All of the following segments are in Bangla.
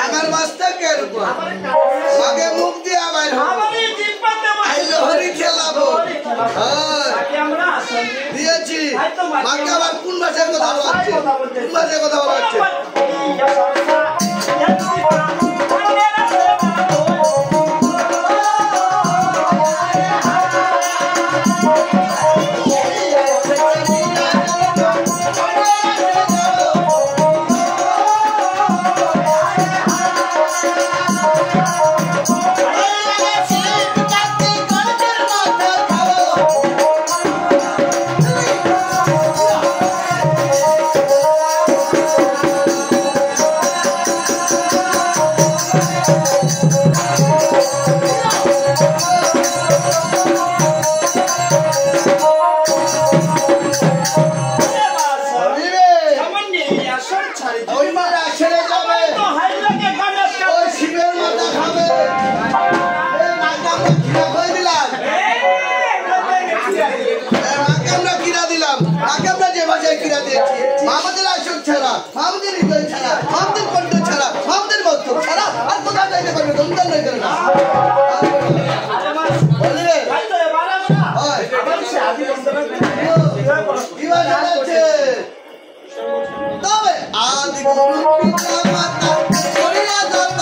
আমার মাস্টার কে রূপ আগে মুখ দিয়ে আবার আইলো হরি খেলাবো দিয়েছি মাকে আবার কোন ভাষায় কথা বলাচ্ছে কোন ভাষায় কথা বলাচ্ছে আমাদের আসক ছাড়া আমাদের হৃদয় ছাড়া আমাদের কণ্ঠ ছাড়া আমাদের বক্তব্য ছাড়া আর কোথাও যাইতে পারবে দমদান নাই করে না তবে আদি গুরু পিতা মাতা করিয়া যত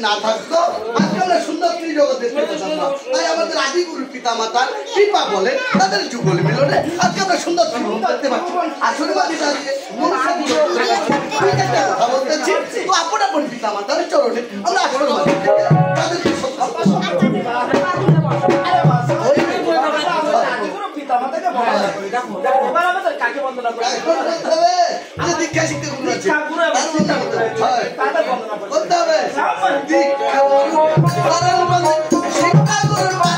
না থাকতো আজকে আমরা সুন্দর জগৎ দেখতে পেতাম না। তাই আমাদের আদি গুরু পিতা মাতার কৃপা বলে তাদের যুগল মিলনে আজকে আমরা সুন্দর দেখতে পাচ্ছি। আসলে কথা বলতেছি তো আপন আপন পিতা মাতার চরণে আমরা আসলে তাদেরকে দীক্ষা শিখতে করতে হবে দীক্ষা শিক্ষা করবো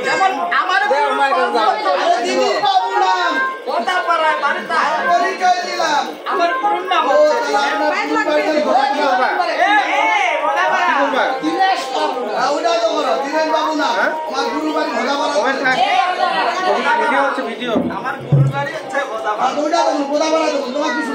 যেমন আমার দিদি বাবু নাম কথা পাড়ায় বাড়িতে পরিচয় দিলাম। আমার গুরুর নাম ও তাহলে আপনার গুরু বাড়িতে দিনেশ বাবু ওটা তো করো দিনেশ বাবু না আমার গুরু বাড়ি ভোদাপাড়া আমার গুরুর বাড়ি হচ্ছে ওটা তো ভোদাপাড়া তোমার কিছু